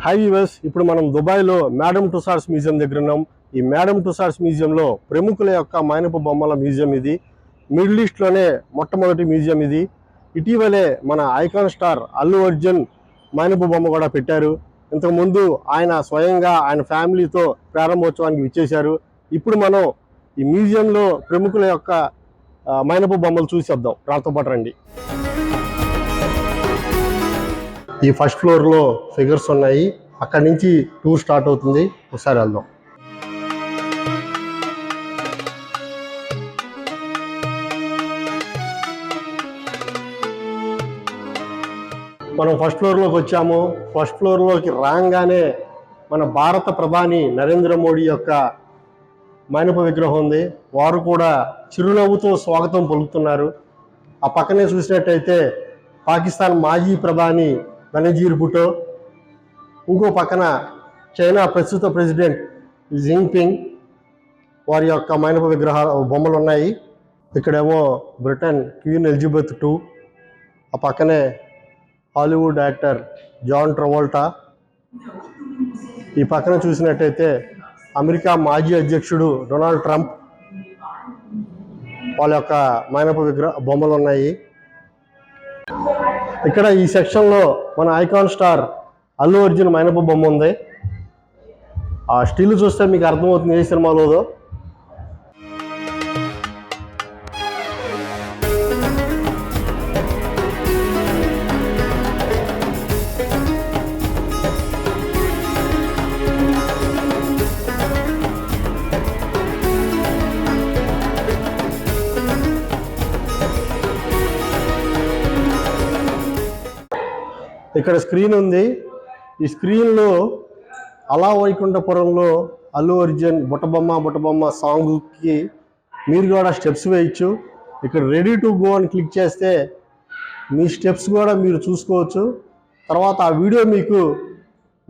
High viewers, ఇప్పుడు మనం దుబాయ్లో మేడమ్ టుసాడ్స్ మ్యూజియం దగ్గర ఉన్నాం. ఈ మేడమ్ టుసాడ్స్ మ్యూజియంలో ప్రముఖుల యొక్క మైనపు బొమ్మల మ్యూజియం ఇది. మిడిల్ ఈస్ట్లోనే మొట్టమొదటి మ్యూజియం ఇది. ఇటీవలే మన ఐకాన్ స్టార్ అల్లు అర్జున్ మైనపు బొమ్మ కూడా పెట్టారు. ఇంతకుముందు ఆయన స్వయంగా ఆయన ఫ్యామిలీతో ప్రారంభోత్సవానికి విచ్చేశారు. ఇప్పుడు మనం ఈ మ్యూజియంలో ప్రముఖుల యొక్క మైనపు బొమ్మలు చూసేద్దాం. రాతో పాటు రండి. ఈ ఫస్ట్ ఫ్లోర్లో ఫిగర్స్ ఉన్నాయి. అక్కడి నుంచి టూర్ స్టార్ట్ అవుతుంది. ఒకసారి వెళ్దాం. మనం ఫస్ట్ ఫ్లోర్లోకి వచ్చాము. ఫస్ట్ ఫ్లోర్లోకి రాగానే మన భారత ప్రధాని నరేంద్ర మోడీ యొక్క మైనపు విగ్రహం ఉంది. వారు కూడా చిరునవ్వుతో స్వాగతం పలుకుతున్నారు. ఆ పక్కనే చూసినట్టయితే పాకిస్తాన్ మాజీ ప్రధాని బెనజీర్ భుట్టో, ఇంకో పక్కన చైనా ప్రస్తుత ప్రెసిడెంట్ జింగ్పింగ్ వారి యొక్క మైనపు బొమ్మలు ఉన్నాయి. ఇక్కడేమో బ్రిటన్ క్వీన్ ఎలిజబెత్ II, ఆ పక్కనే హాలీవుడ్ యాక్టర్ జాన్ ట్రవోల్టా. ఈ పక్కన చూసినట్టయితే అమెరికా మాజీ అధ్యక్షుడు డొనాల్డ్ ట్రంప్ వాళ్ళ యొక్క మైనపు బొమ్మలు ఉన్నాయి. ఇక్కడ ఈ సెక్షన్లో మన ఐకాన్ స్టార్ అల్లు అర్జున్ మైనపు బొమ్మ ఉంది. ఆ స్టిల్ చూస్తే మీకు అర్థమవుతుంది ఏ సినిమాలోదో. ఇక్కడ స్క్రీన్ ఉంది. ఈ స్క్రీన్లో అలా వైకుంఠపురంలో అల్లు అర్జున్ బుట్టబొమ్మ సాంగ్కి మీరు కూడా స్టెప్స్ వేయచ్చు. ఇక్కడ రెడీ టు గో అని క్లిక్ చేస్తే మీ స్టెప్స్ కూడా మీరు చూసుకోవచ్చు. తర్వాత ఆ వీడియో మీకు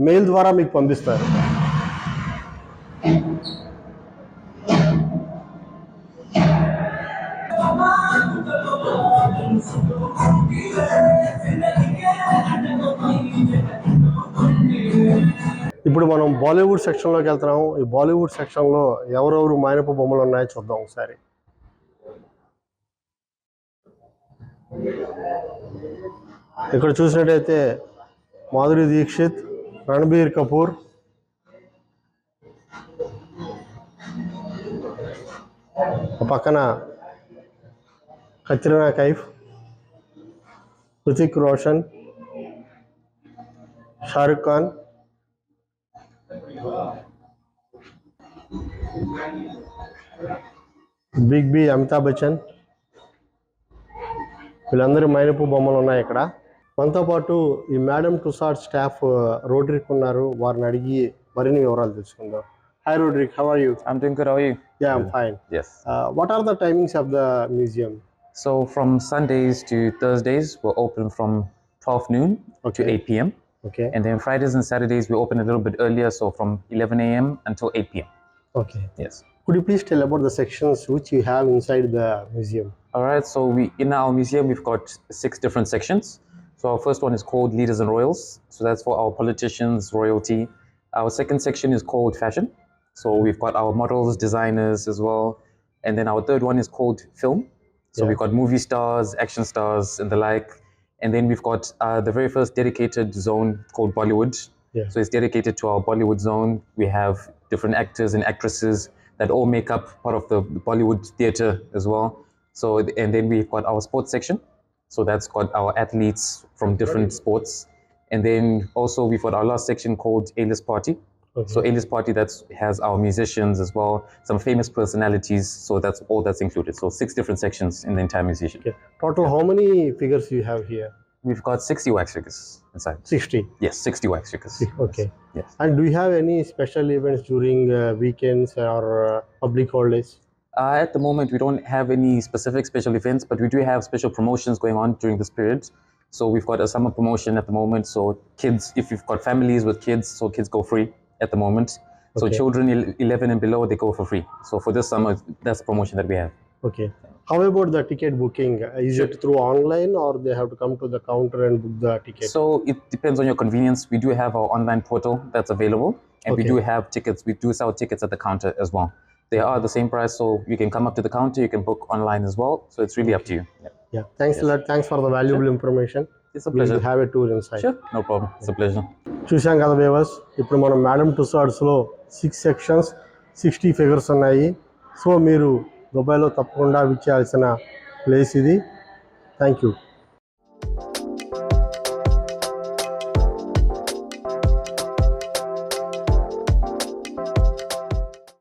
మెయిల్ ద్వారా మీకు పంపిస్తారు. ఇప్పుడు మనం బాలీవుడ్ సెక్షన్లోకి వెళ్తున్నాము. ఈ బాలీవుడ్ సెక్షన్లో ఎవరెవరు మైనపు బొమ్మలు ఉన్నాయో చూద్దాం ఒకసారి. ఇక్కడ చూసినట్టయితే మాధురి దీక్షిత్, రణబీర్ కపూర్, పక్కన కత్రినా కైఫ్, హృతిక్ రోషన్, షారుఖ్ ఖాన్, బిగ్ బి అమితాబ్ బచ్చన్, వీళ్ళందరూ మైనపు బొమ్మలు ఉన్నాయి ఇక్కడ. మనతో పాటు ఈ మేడమ్ టుసాడ్స్ స్టాఫ్ రోడ్రిక్ ఉన్నారు. వారిని అడిగి మరిన్ని వివరాలు తెలుసుకుందాం. Hi Roderick, how are you? I'm doing good. How are you? Yeah, I'm fine. Yes. What are the timings of the museum? So from Sundays to Thursdays, we're open from 12 noon to 8 p.m. Okay. And then Fridays and Saturdays, we open a little bit earlier, so from 11 a.m. until 8 p.m. Okay. Yes. Could you please tell about the sections which you have inside the museum? All right. So in our museum, we've got 6 different sections. So our first one is called Leaders and Royals. So that's for our politicians, royalty. Our second section is called Fashion. So we've got our models, designers as well. And then our third one is called Film. So we've got movie stars, action stars, and the like. And then we've got the very first dedicated zone called Bollywood. Yeah. So it's dedicated to our Bollywood zone. We have different actors and actresses that all make up part of the Bollywood theatre as well. So, and then we've got our sports section. So that's got our athletes from different sports. And then also we've got our last section called A-List Party. Okay. So A-List Party has our musicians as well, some famous personalities. So that's all that's included. So 6 different sections in the entire museum. Okay. Total, how many figures you have here? We've got 60 wax figures inside. 60? Yes, 60 wax figures. Okay. Yes. And do you have any special events during weekends or public holidays? At the moment, we don't have any specific special events, but we do have special promotions going on during this period. So we've got a summer promotion at the moment. So kids, if you've got families with kids, so kids go free at the moment. So children 11 and below, they go for free. So for this summer, that's the promotion that we have. Okay. How about the ticket booking? Is it through online or they have to come to the counter and book the ticket? So it depends on your convenience. We do have our online portal that's available, and we Okay. do have tickets. We do sell tickets at the counter as well. They are the same price, so you can come up to the counter, you can book online as well. So it's really up to you. Yeah. Yeah, thanks a lot. Thanks for the valuable information. It's a We'll pleasure. have a tour inside. Sure, no problem. It's a pleasure. చూసాం కదా weavers, ఇప్పుడు మనం madam టుసాడ్స్లో 6 sections 60 figures ఉన్నాయి. So మీరు దుబాయ్లో తప్పకుండా విచ్చేయాల్సిన place ఇది. Thank you.